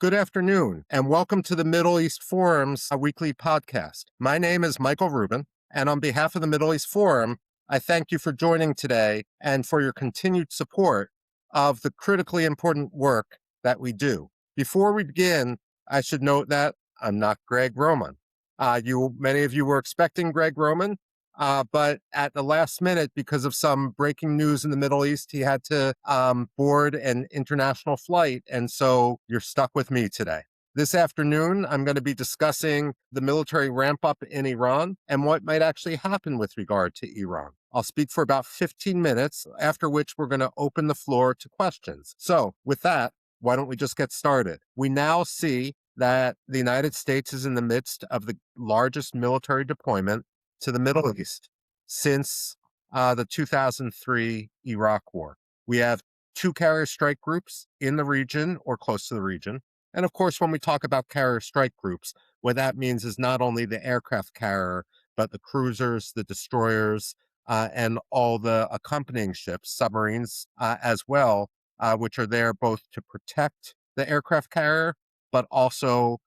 Good afternoon, and welcome to the Middle East Forum's weekly podcast. My name is Michael Rubin, and on behalf of the Middle East Forum, I thank you for joining today and for your continued support of the critically important work that we do. Before we begin, I should note that I'm not Greg Roman. Many of you were expecting Greg Roman, but at the last minute, because of some breaking news in the Middle East, he had to board an international flight. And so you're stuck with me today. This afternoon, I'm going to be discussing the military ramp up in Iran and what might actually happen with regard to Iran. I'll speak for about 15 minutes, after which we're going to open the floor to questions. So with that, why don't we just get started? We now see that the United States is in the midst of the largest military deployment to the Middle East since the 2003 Iraq War. We have two carrier strike groups in the region or close to the region. And of course, when we talk about carrier strike groups, what that means is not only the aircraft carrier, but the cruisers, the destroyers, and all the accompanying ships, submarines as well, which are there both to protect the aircraft carrier, but also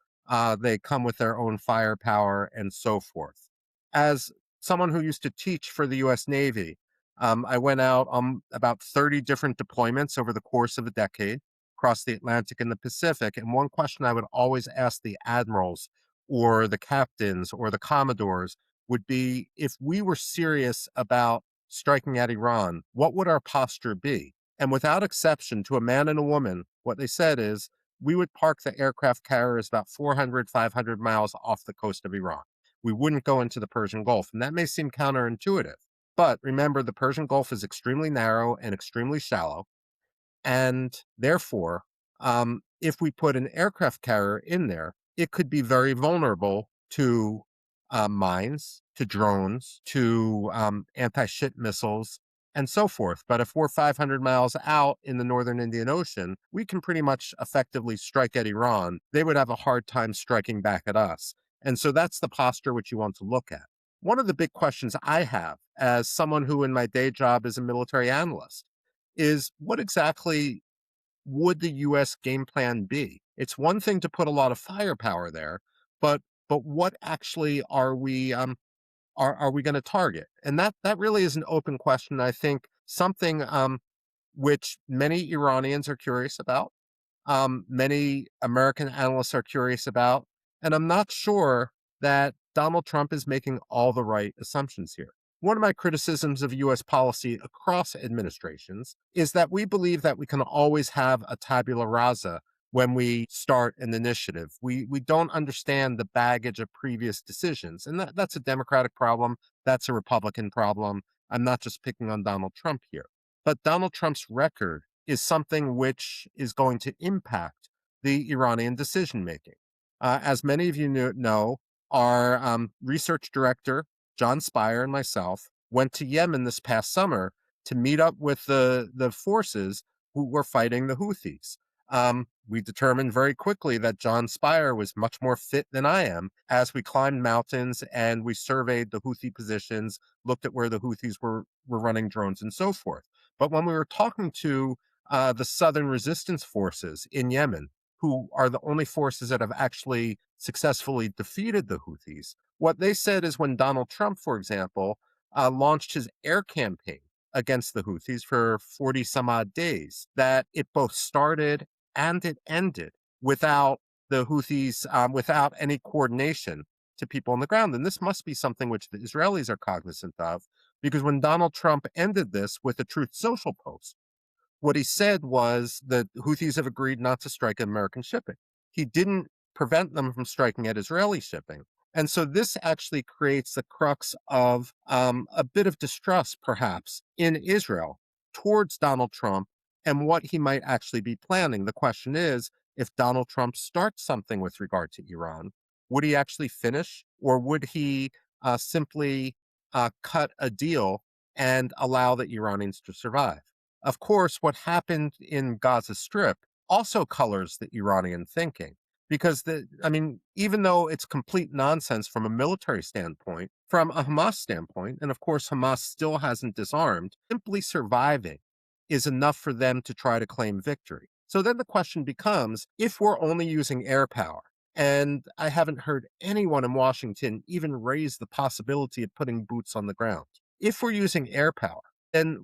they come with their own firepower and so forth. As someone who used to teach for the U.S. Navy, I went out on about 30 different deployments over the course of a decade across the Atlantic and the Pacific. And one question I would always ask the admirals or the captains or the commodores would be, if we were serious about striking at Iran, what would our posture be? And without exception, to a man and a woman, what they said is, we would park the aircraft carriers about 400, 500 miles off the coast of Iran. We wouldn't go into the Persian Gulf. And that may seem counterintuitive. But remember, the Persian Gulf is extremely narrow and extremely shallow. And therefore, if we put an aircraft carrier in there, it could be very vulnerable to mines, to drones, to anti-ship missiles, and so forth. But if we're 500 miles out in the northern Indian Ocean, we can pretty much effectively strike at Iran. They would have a hard time striking back at us. And so that's the posture which you want to look at. One of the big questions I have as someone who in my day job is a military analyst is, what exactly would the U.S. game plan be? It's one thing to put a lot of firepower there, but what actually are we going to target? And that really is an open question. I think something which many Iranians are curious about, many American analysts are curious about, and I'm not sure that Donald Trump is making all the right assumptions here. One of my criticisms of U.S. policy across administrations is that we believe that we can always have a tabula rasa when we start an initiative. We don't understand the baggage of previous decisions. And that's a Democratic problem. That's a Republican problem. I'm not just picking on Donald Trump here. But Donald Trump's record is something which is going to impact the Iranian decision-making. As many of you know, our research director, John Spire, and myself went to Yemen this past summer to meet up with the forces who were fighting the Houthis. We determined very quickly that John Spire was much more fit than I am as we climbed mountains and we surveyed the Houthi positions, looked at where the Houthis were running drones and so forth. But when we were talking to the Southern Resistance Forces in Yemen, who are the only forces that have actually successfully defeated the Houthis, what they said is, when Donald Trump, for example, launched his air campaign against the Houthis for 40 some odd days, that it both started and it ended without the Houthis, without any coordination to people on the ground. And this must be something which the Israelis are cognizant of, because when Donald Trump ended this with a Truth Social post, what he said was that Houthis have agreed not to strike at American shipping. He didn't prevent them from striking at Israeli shipping. And so this actually creates the crux of a bit of distrust, perhaps, in Israel towards Donald Trump and what he might actually be planning. The question is, if Donald Trump starts something with regard to Iran, would he actually finish, or would he simply cut a deal and allow the Iranians to survive? Of course, what happened in Gaza Strip also colors the Iranian thinking. Because, even though it's complete nonsense from a military standpoint, from a Hamas standpoint, and of course Hamas still hasn't disarmed, simply surviving is enough for them to try to claim victory. So then the question becomes, if we're only using air power, and I haven't heard anyone in Washington even raise the possibility of putting boots on the ground. If we're using air power, then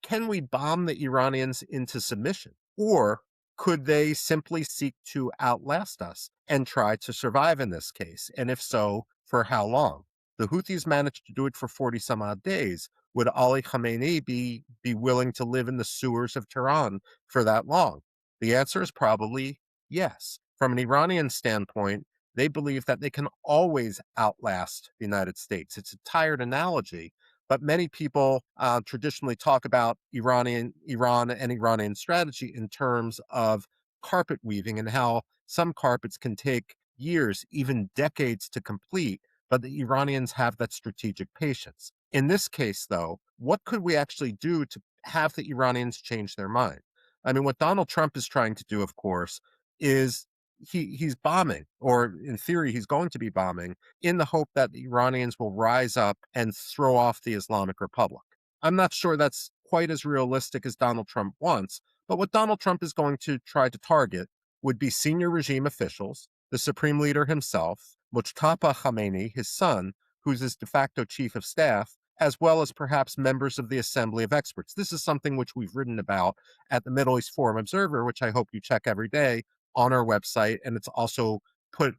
can we bomb the Iranians into submission? Or could they simply seek to outlast us and try to survive in this case? And if so, for how long? The Houthis managed to do it for 40 some odd days. Would Ali Khamenei be willing to live in the sewers of Tehran for that long? The answer is probably yes. From an Iranian standpoint, they believe that they can always outlast the United States. It's a tired analogy, but many people traditionally talk about Iran and Iranian strategy in terms of carpet weaving and how some carpets can take years, even decades to complete, but the Iranians have that strategic patience. In this case, though, what could we actually do to have the Iranians change their mind? I mean, what Donald Trump is trying to do, of course, is he's bombing, or in theory, he's going to be bombing in the hope that the Iranians will rise up and throw off the Islamic Republic. I'm not sure that's quite as realistic as Donald Trump wants, but what Donald Trump is going to try to target would be senior regime officials, the supreme leader himself, Mujtaba Khamenei, his son, who's his de facto chief of staff, as well as perhaps members of the Assembly of Experts. This is something which we've written about at the Middle East Forum Observer, which I hope you check every day on our website, and it's also put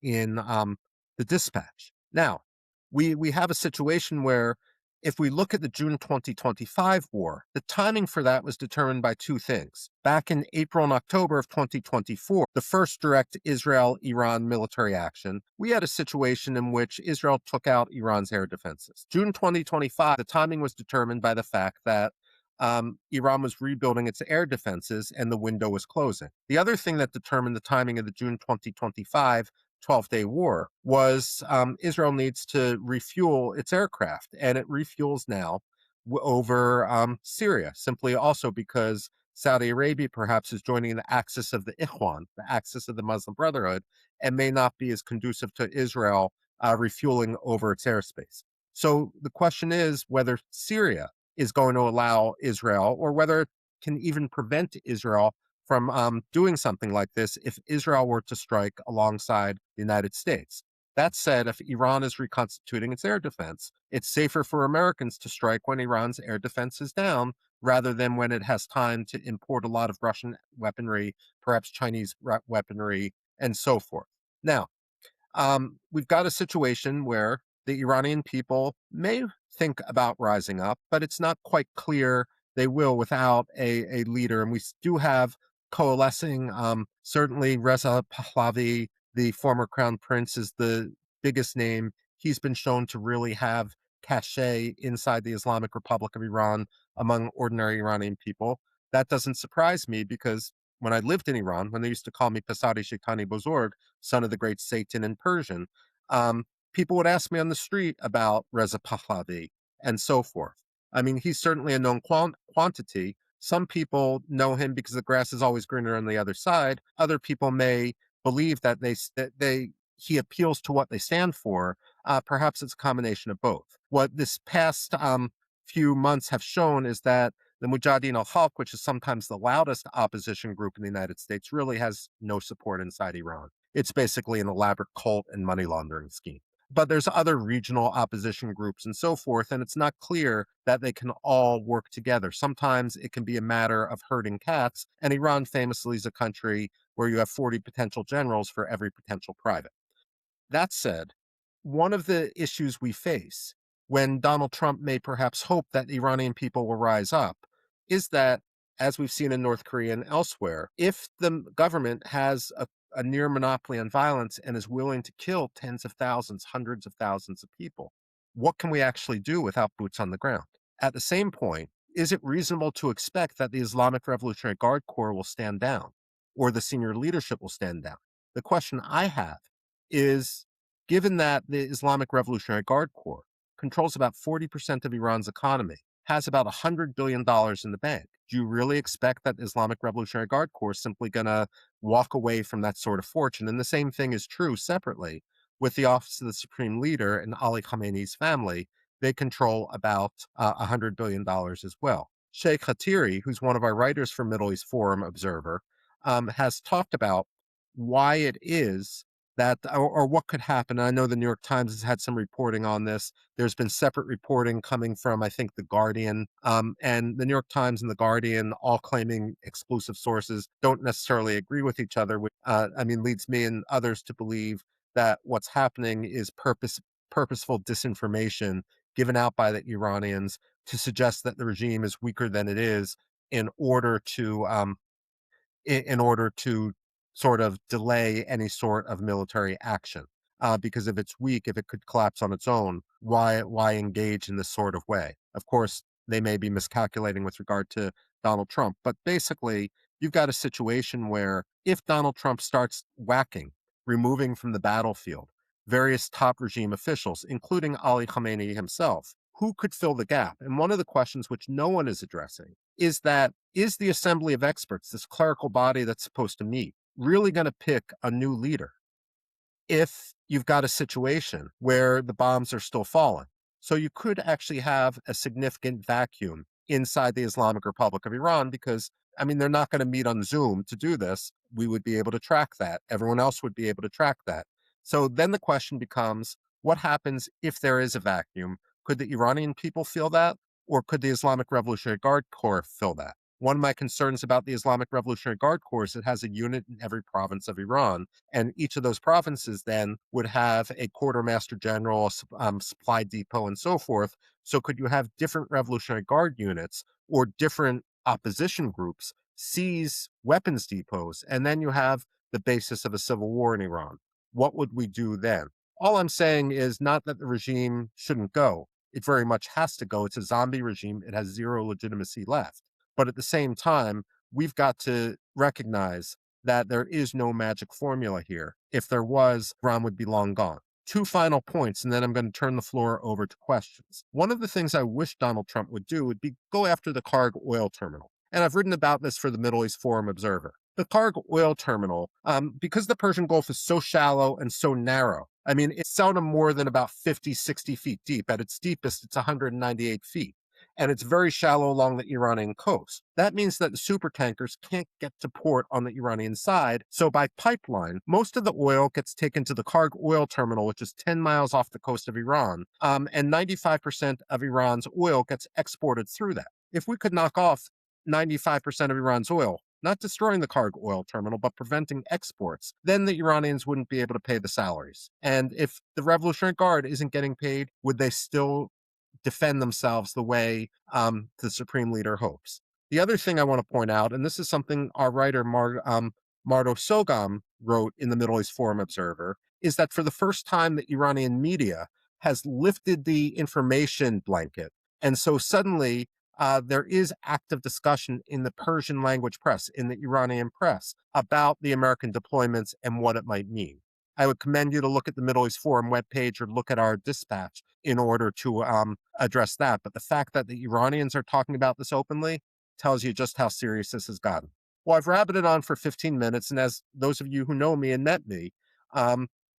in the dispatch. Now, we have a situation where if we look at the June 2025 war, the timing for that was determined by two things. Back in April and October of 2024, the first direct Israel-Iran military action, we had a situation in which Israel took out Iran's air defenses. June 2025, the timing was determined by the fact that Iran was rebuilding its air defenses and the window was closing. The other thing that determined the timing of the June 2025 12-day war was Israel needs to refuel its aircraft, and it refuels now over Syria, simply also because Saudi Arabia perhaps is joining the axis of the Ikhwan, the axis of the Muslim Brotherhood, and may not be as conducive to Israel refueling over its airspace. So the question is whether Syria is going to allow Israel, or whether it can even prevent Israel from doing something like this if Israel were to strike alongside the United States. That said, if Iran is reconstituting its air defense, it's safer for Americans to strike when Iran's air defense is down rather than when it has time to import a lot of Russian weaponry, perhaps Chinese weaponry, and so forth. Now, we've got a situation where the Iranian people may think about rising up, but it's not quite clear they will without a leader. And we do have coalescing, certainly Reza Pahlavi, the former crown prince, is the biggest name. He's been shown to really have cachet inside the Islamic Republic of Iran among ordinary Iranian people. That doesn't surprise me because when I lived in Iran, when they used to call me Pasari Shaitani Bozorg, son of the great Satan in Persian, um, people would ask me on the street about Reza Pahlavi and so forth. I mean, he's certainly a known quantity. Some people know him because the grass is always greener on the other side. Other people may believe that he appeals to what they stand for. Perhaps it's a combination of both. What this past few months have shown is that the Mujahideen al-Khalq, which is sometimes the loudest opposition group in the United States, really has no support inside Iran. It's basically an elaborate cult and money laundering scheme. But there's other regional opposition groups and so forth, and it's not clear that they can all work together. Sometimes it can be a matter of herding cats, and Iran famously is a country where you have 40 potential generals for every potential private. That said, one of the issues we face when Donald Trump may perhaps hope that Iranian people will rise up is that, as we've seen in North Korea and elsewhere, if the government has a near monopoly on violence and is willing to kill tens of thousands, hundreds of thousands of people, what can we actually do without boots on the ground? At the same point, is it reasonable to expect that the Islamic Revolutionary Guard Corps will stand down or the senior leadership will stand down? The question I have is, given that the Islamic Revolutionary Guard Corps controls about 40% of Iran's economy, has about $100 billion in the bank, do you really expect that the Islamic Revolutionary Guard Corps is simply going to walk away from that sort of fortune? And the same thing is true separately with the Office of the Supreme Leader and Ali Khamenei's family. They control about $100 billion as well. Sheikh Hatiri, who's one of our writers for Middle East Forum Observer, has talked about why it is that, or what could happen. I know the New York Times has had some reporting on this. There's been separate reporting coming from, I think, The Guardian, and the New York Times and The Guardian, all claiming exclusive sources, don't necessarily agree with each other, which, leads me and others to believe that what's happening is purposeful disinformation given out by the Iranians to suggest that the regime is weaker than it is in order to in order to sort of delay any sort of military action. Because if it's weak, if it could collapse on its own, why engage in this sort of way? Of course, they may be miscalculating with regard to Donald Trump, but basically, you've got a situation where if Donald Trump starts whacking, removing from the battlefield various top regime officials, including Ali Khamenei himself, who could fill the gap? And one of the questions which no one is addressing is that is the Assembly of Experts, this clerical body that's supposed to meet, really going to pick a new leader if you've got a situation where the bombs are still falling? So you could actually have a significant vacuum inside the Islamic Republic of Iran because, they're not going to meet on Zoom to do this. We would be able to track that. Everyone else would be able to track that. So then the question becomes, what happens if there is a vacuum? Could the Iranian people feel that? Or could the Islamic Revolutionary Guard Corps feel that? One of my concerns about the Islamic Revolutionary Guard Corps is it has a unit in every province of Iran, and each of those provinces then would have a quartermaster general, supply depot, and so forth. So could you have different Revolutionary Guard units or different opposition groups seize weapons depots, and then you have the basis of a civil war in Iran? What would we do then? All I'm saying is not that the regime shouldn't go. It very much has to go. It's a zombie regime. It has zero legitimacy left. But at the same time, we've got to recognize that there is no magic formula here. If there was, Iran would be long gone. Two final points, and then I'm going to turn the floor over to questions. One of the things I wish Donald Trump would do would be go after the Karg oil terminal. And I've written about this for the Middle East Forum Observer. The Karg oil terminal, because the Persian Gulf is so shallow and so narrow, it's seldom more than about 50, 60 feet deep. At its deepest, it's 198 feet. And it's very shallow along the Iranian coast. That means that the super tankers can't get to port on the Iranian side. So by pipeline, most of the oil gets taken to the Karg oil terminal, which is 10 miles off the coast of Iran. And 95% of Iran's oil gets exported through that. If we could knock off 95% of Iran's oil, not destroying the Karg oil terminal, but preventing exports, then the Iranians wouldn't be able to pay the salaries. And if the Revolutionary Guard isn't getting paid, would they still defend themselves the way the supreme leader hopes? The other thing I want to point out, and this is something our writer Mardo Sogam wrote in the Middle East Forum Observer, is that for the first time, the Iranian media has lifted the information blanket. And so suddenly there is active discussion in the Persian language press, in the Iranian press, about the American deployments and what it might mean. I would commend you to look at the Middle East Forum webpage or look at our dispatch in order to address that. But the fact that the Iranians are talking about this openly tells you just how serious this has gotten. Well, I've rabbited on for 15 minutes, and as those of you who know me and met me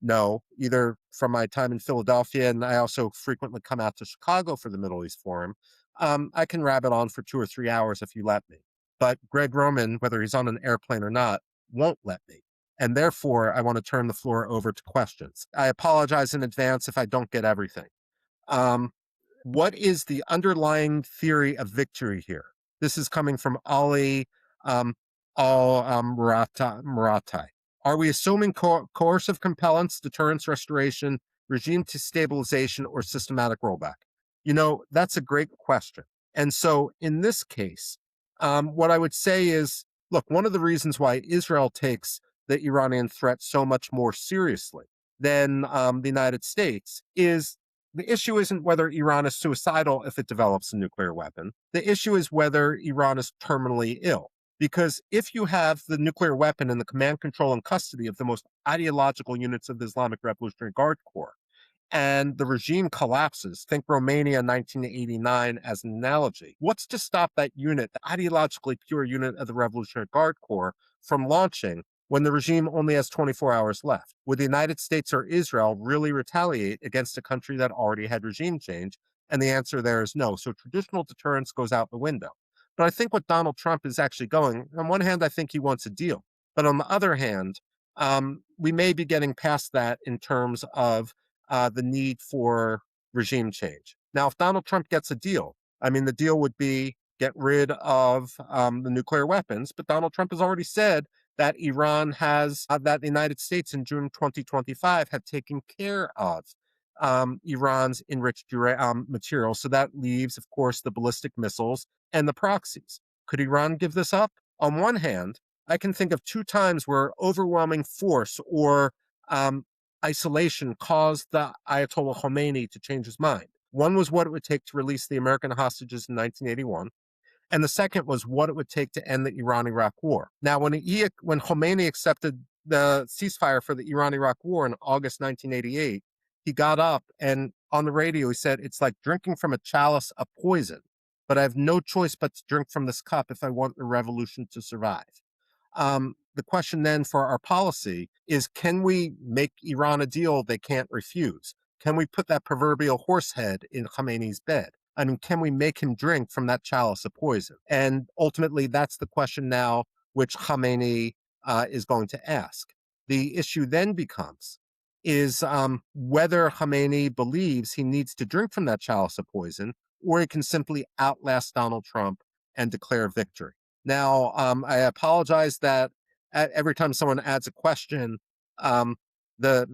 know, either from my time in Philadelphia, and I also frequently come out to Chicago for the Middle East Forum, I can rabbit on for 2 or 3 hours if you let me. But Greg Roman, whether he's on an airplane or not, won't let me. And therefore, I want to turn the floor over to questions. I apologize in advance if I don't get everything. What is the underlying theory of victory here? This is coming from Ali Maratai. Are we assuming coercive compellence, deterrence, restoration, regime stabilization, or systematic rollback? That's a great question. And so in this case, what I would say is, look, one of the reasons why Israel takes the Iranian threat so much more seriously than the United States is the issue isn't whether Iran is suicidal if it develops a nuclear weapon. The issue is whether Iran is terminally ill. Because if you have the nuclear weapon in the command, control, and custody of the most ideological units of the Islamic Revolutionary Guard Corps, and the regime collapses, think Romania 1989 as an analogy, what's to stop that unit, the ideologically pure unit of the Revolutionary Guard Corps, from launching when the regime only has 24 hours left? Would the United States or Israel really retaliate against a country that already had regime change? And the answer there is no. So traditional deterrence goes out the window. But I think what Donald Trump is actually going, on one hand, I think he wants a deal. But on the other hand, we may be getting past that in terms of the need for regime change. Now, if Donald Trump gets a deal, I mean, the deal would be get rid of the nuclear weapons. But Donald Trump has already said that Iran has, that the United States in June 2025 had taken care of Iran's enriched material. So that leaves, of course, the ballistic missiles and the proxies. Could Iran give this up? On one hand, I can think of two times where overwhelming force or um, isolation caused the Ayatollah Khomeini to change his mind. One was what it would take to release the American hostages in 1981. And the second was what it would take to end the Iran-Iraq war. Now, when Khomeini accepted the ceasefire for the Iran-Iraq war in August 1988, he got up and on the radio he said, "It's like drinking from a chalice of poison, but I have no choice but to drink from this cup if I want the revolution to survive." The question then for our policy is, can we make Iran a deal they can't refuse? Can we put that proverbial horse head in Khomeini's bed? I mean, can we make him drink from that chalice of poison? And ultimately, that's the question now which Khomeini is going to ask. The issue then becomes is whether Khomeini believes he needs to drink from that chalice of poison, or he can simply outlast Donald Trump and declare victory. Now, I apologize that every time someone adds a question, um, the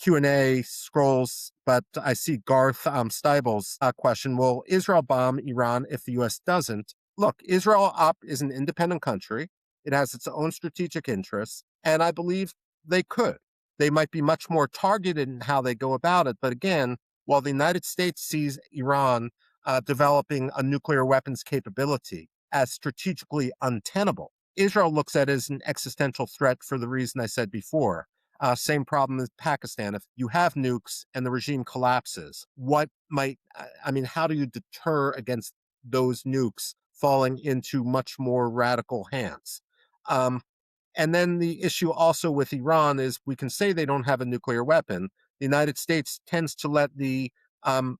Q&A scrolls, but I see Garth Stibel's question, will Israel bomb Iran if the U.S. doesn't? Look, Israel is an independent country. It has its own strategic interests, and I believe they could. They might be much more targeted in how they go about it, but again, while the United States sees Iran developing a nuclear weapons capability as strategically untenable, Israel looks at it as an existential threat for the reason I said before. Same problem as Pakistan. If you have nukes and the regime collapses, how do you deter against those nukes falling into much more radical hands? And then the issue also with Iran is we can say they don't have a nuclear weapon. The United States tends to let um,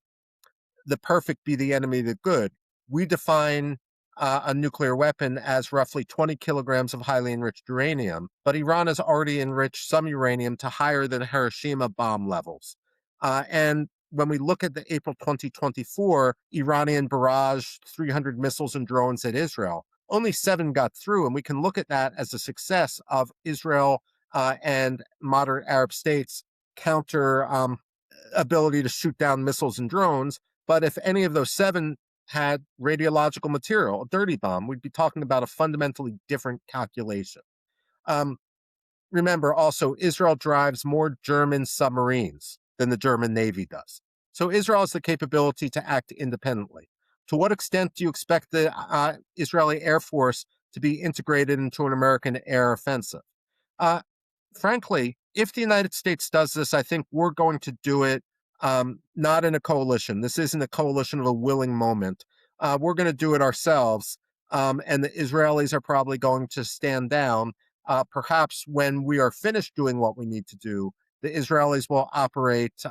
the perfect be the enemy of the good. We define a nuclear weapon as roughly 20 kilograms of highly enriched uranium, but Iran has already enriched some uranium to higher than Hiroshima bomb levels. And when we look at the April 2024 Iranian barrage 300 missiles and drones at Israel, only 7 got through, and we can look at that as a success of Israel and moderate Arab states' counter ability to shoot down missiles and drones. But if any of those 7 had radiological material, a dirty bomb, we'd be talking about a fundamentally different calculation. Remember also, Israel drives more German submarines than the German Navy does. So Israel has the capability to act independently. To what extent do you expect the Israeli Air Force to be integrated into an American air offensive? Uh, Frankly, if the United States does this, I think we're going to do it not in a coalition. This isn't a coalition of a willing moment. We're going to do it ourselves. And the Israelis are probably going to stand down. Perhaps when we are finished doing what we need to do, the Israelis will operate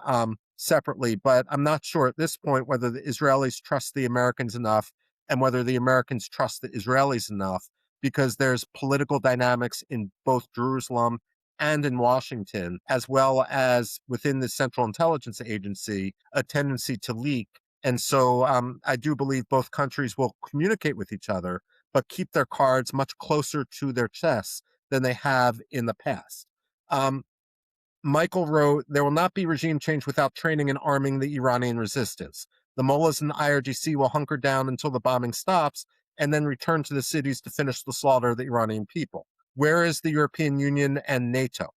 separately. But I'm not sure at this point whether the Israelis trust the Americans enough and whether the Americans trust the Israelis enough, because there's political dynamics in both Jerusalem and in Washington, as well as within the Central Intelligence Agency, a tendency to leak. And so I do believe both countries will communicate with each other, but keep their cards much closer to their chests than they have in the past. Michael wrote, there will not be regime change without training and arming the Iranian resistance. The mullahs and the IRGC will hunker down until the bombing stops and then return to the cities to finish the slaughter of the Iranian people. Where is the European Union and NATO?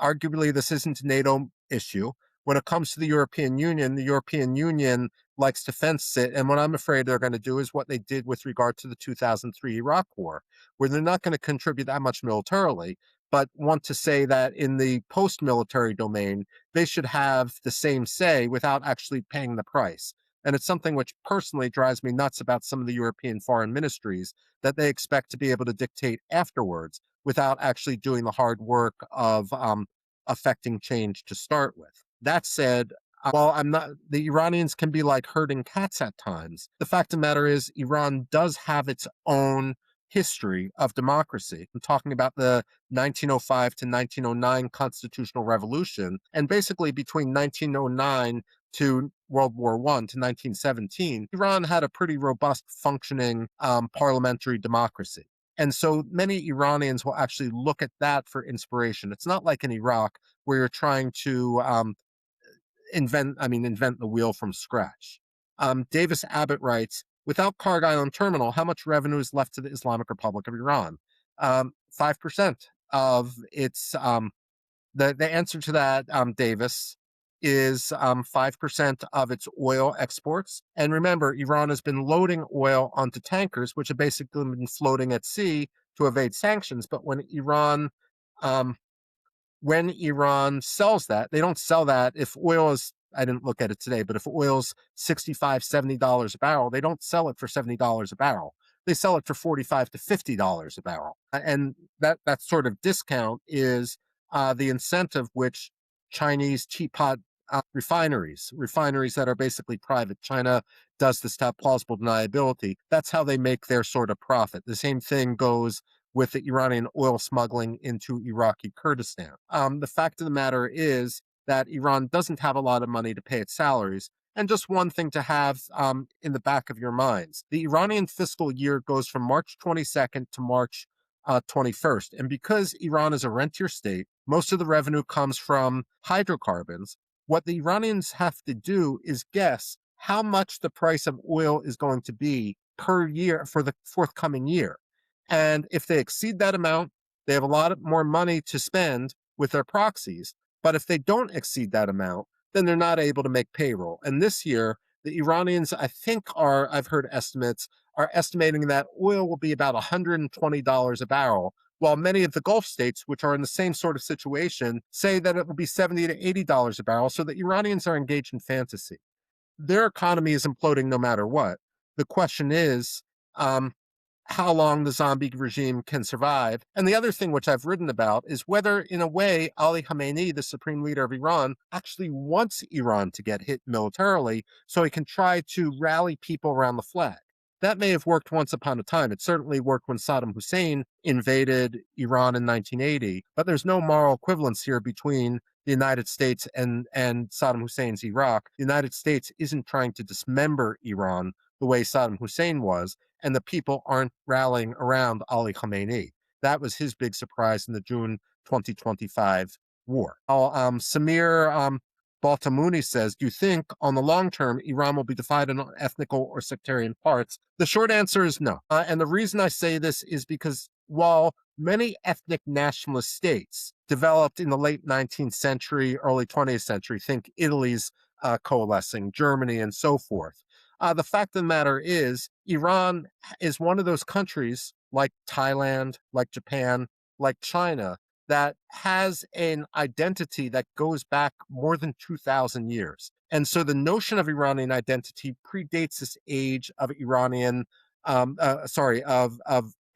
Arguably, this isn't a NATO issue. When it comes to the European Union likes to fence it. And what I'm afraid they're going to do is what they did with regard to the 2003 Iraq War, where they're not going to contribute that much militarily, but want to say that in the post-military domain, they should have the same say without actually paying the price. And it's something which personally drives me nuts about some of the European foreign ministries, that they expect to be able to dictate afterwards without actually doing the hard work of affecting change to start with. That said, While I'm not, the Iranians can be like herding cats at times. The fact of the matter is, Iran does have its own history of democracy. I'm talking about the 1905 to 1909 constitutional revolution, and basically between 1909 to World War I to 1917, Iran had a pretty robust functioning parliamentary democracy. And so many Iranians will actually look at that for inspiration. It's not like in Iraq where you're trying to invent the wheel from scratch. Davis Abbott writes, without Karg Island Terminal, how much revenue is left to the Islamic Republic of Iran? 5% of its, the answer to that, Davis, is 5% of its oil exports. And remember, Iran has been loading oil onto tankers, which have basically been floating at sea to evade sanctions. But um, when Iran sells that, they don't sell that if oil is, I didn't look at it today, but if oil's $65, $70 a barrel, they don't sell it for $70 a barrel. They sell it for $45 to $50 a barrel. And that sort of discount is the incentive which Chinese teapot refineries that are basically private. China does this to have plausible deniability. That's how they make their sort of profit. The same thing goes with the Iranian oil smuggling into Iraqi Kurdistan. The fact of the matter is that Iran doesn't have a lot of money to pay its salaries. And just one thing to have in the back of your minds. The Iranian fiscal year goes from March 22nd to March 21st. And because Iran is a rentier state, most of the revenue comes from hydrocarbons. What the Iranians have to do is guess how much the price of oil is going to be per year for the forthcoming year. And if they exceed that amount, they have a lot more money to spend with their proxies. But if they don't exceed that amount, then they're not able to make payroll. And this year, the Iranians, I think, I've heard estimates, are estimating that oil will be about $120 a barrel, while many of the Gulf states, which are in the same sort of situation, say that it will be $70 to $80 a barrel. So the Iranians are engaged in fantasy. Their economy is imploding no matter what. The question is, um, how long the zombie regime can survive. And the other thing which I've written about is whether, in a way, Ali Khamenei, the supreme leader of Iran, actually wants Iran to get hit militarily so he can try to rally people around the flag. That may have worked once upon a time. It certainly worked when Saddam Hussein invaded Iran in 1980, but there's no moral equivalence here between the United States and Saddam Hussein's Iraq. The United States isn't trying to dismember Iran the way Saddam Hussein was, and the people aren't rallying around Ali Khamenei. That was his big surprise in the June 2025 war. Samir Baltamuni says, do you think on the long term Iran will be divided on ethnical or sectarian parts? The short answer is no. And the reason I say this is because while many ethnic nationalist states developed in the late 19th century, early 20th century, think Italy's coalescing, Germany, and so forth. The fact of the matter is, Iran is one of those countries, like Thailand, like Japan, like China, that has an identity that goes back more than 2,000 years. And so the notion of Iranian identity predates this age of of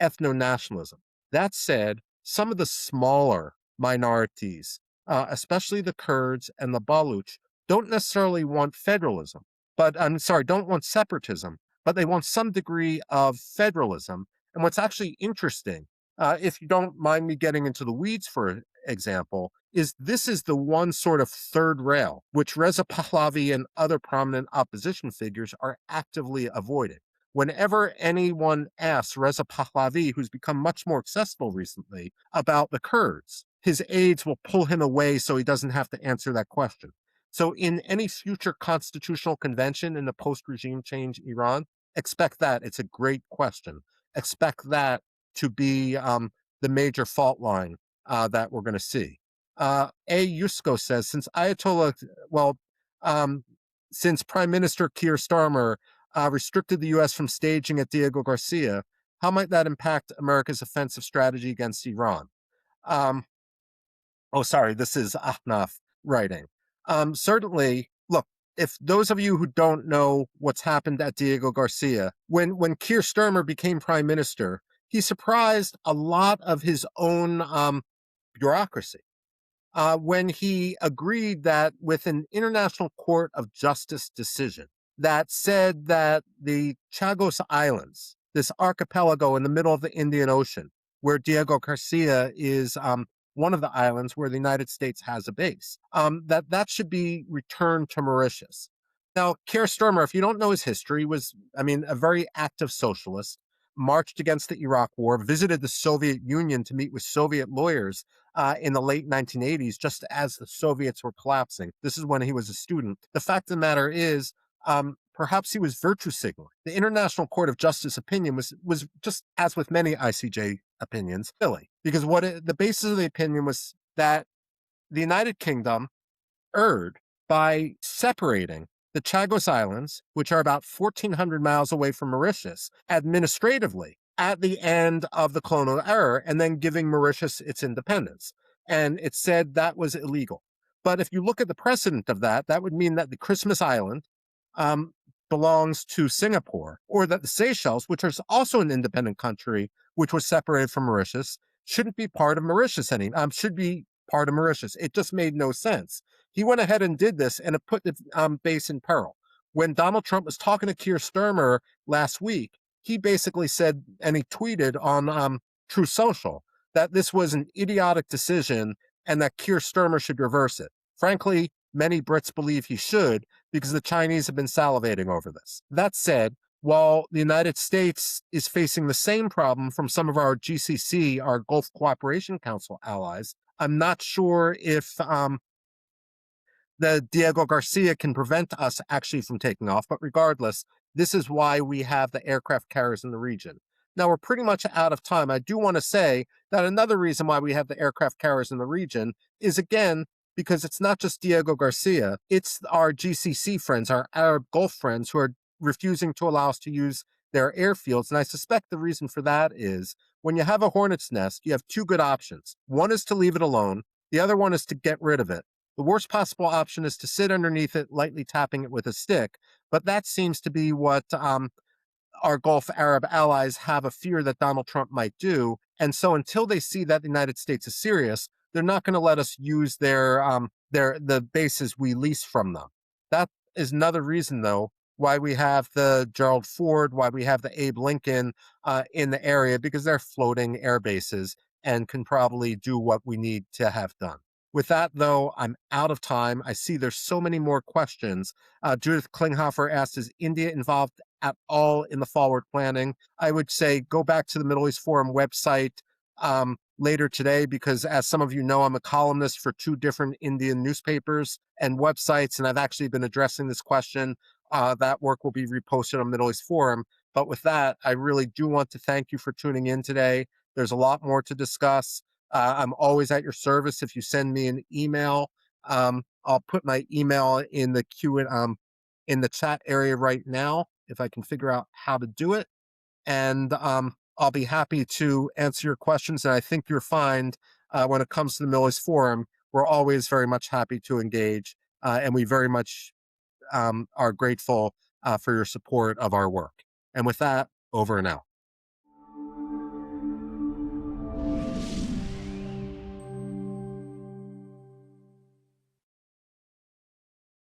ethno-nationalism. That said, some of the smaller minorities, especially the Kurds and the Baluch, don't necessarily want federalism, don't want separatism, but they want some degree of federalism. And what's actually interesting, if you don't mind me getting into the weeds, for example, is this is the one sort of third rail which Reza Pahlavi and other prominent opposition figures are actively avoiding. Whenever anyone asks Reza Pahlavi, who's become much more accessible recently, about the Kurds, his aides will pull him away so he doesn't have to answer that question. So in any future constitutional convention in the post-regime change Iran, expect that. It's a great question. Expect that to be the major fault line that we're going to see. A. Yusko says, since Prime Minister Keir Starmer restricted the U.S. from staging at Diego Garcia, how might that impact America's offensive strategy against Iran? This is Ahnaf writing. Certainly, look, if those of you who don't know what's happened at Diego Garcia, when Keir Starmer became prime minister, he surprised a lot of his own bureaucracy. when he agreed that with an International Court of Justice decision that said that the Chagos Islands, this archipelago in the middle of the Indian Ocean, where Diego Garcia is one of the islands where the United States has a base, that should be returned to Mauritius. Now, Keir Starmer, if you don't know his history, was, I mean, a very active socialist, marched against the Iraq War, visited the Soviet Union to meet with Soviet lawyers in the late 1980s, just as the Soviets were collapsing. This is when he was a student. The fact of the matter is, perhaps he was virtue signaling. The International Court of Justice opinion was just, as with many ICJ opinions, silly, because the basis of the opinion was that the United Kingdom erred by separating the Chagos Islands, which are about 1,400 miles away from Mauritius, administratively at the end of the colonial era, and then giving Mauritius its independence. And it said that was illegal. But if you look at the precedent of that, that would mean that the Christmas Island um, belongs to Singapore, or that the Seychelles, which is also an independent country, which was separated from Mauritius, shouldn't be part of Mauritius anymore. Should be part of Mauritius. It just made no sense. He went ahead and did this, and it put the base in peril. When Donald Trump was talking to Keir Starmer last week, he basically said, and he tweeted on True Social, that this was an idiotic decision and that Keir Starmer should reverse it. Frankly, many Brits believe he should, because the Chinese have been salivating over this. That said, while the United States is facing the same problem from some of our GCC, our Gulf Cooperation Council allies, I'm not sure if the Diego Garcia can prevent us actually from taking off. But regardless, this is why we have the aircraft carriers in the region. Now, we're pretty much out of time. I do want to say that another reason why we have the aircraft carriers in the region is, again, because it's not just Diego Garcia, it's our GCC friends, our Arab Gulf friends, who are refusing to allow us to use their airfields. And I suspect the reason for that is when you have a hornet's nest, you have two good options. One is to leave it alone. The other one is to get rid of it. The worst possible option is to sit underneath it, lightly tapping it with a stick. But that seems to be what our Gulf Arab allies have a fear that Donald Trump might do. And so until they see that the United States is serious, they're not going to let us use the bases we lease from them. That is another reason, though, why we have the Gerald Ford, why we have the Abe Lincoln in the area, because they're floating air bases and can probably do what we need to have done. With that, though, I'm out of time. I see there's so many more questions. Judith Klinghoffer asked, is India involved at all in the forward planning? I would say go back to the Middle East Forum website later today, because as some of you know, I'm a columnist for two different Indian newspapers and websites, and I've actually been addressing this question. That work will be reposted on Middle East Forum. But with that, I really do want to thank you for tuning in today. There's a lot more to discuss. I'm always at your service. If you send me an email, I'll put my email in the in the chat area right now, if I can figure out how to do it. And I'll be happy to answer your questions. And I think you'll find when it comes to the Middle East Forum, we're always very much happy to engage. And we very much are grateful for your support of our work. And with that, over and out.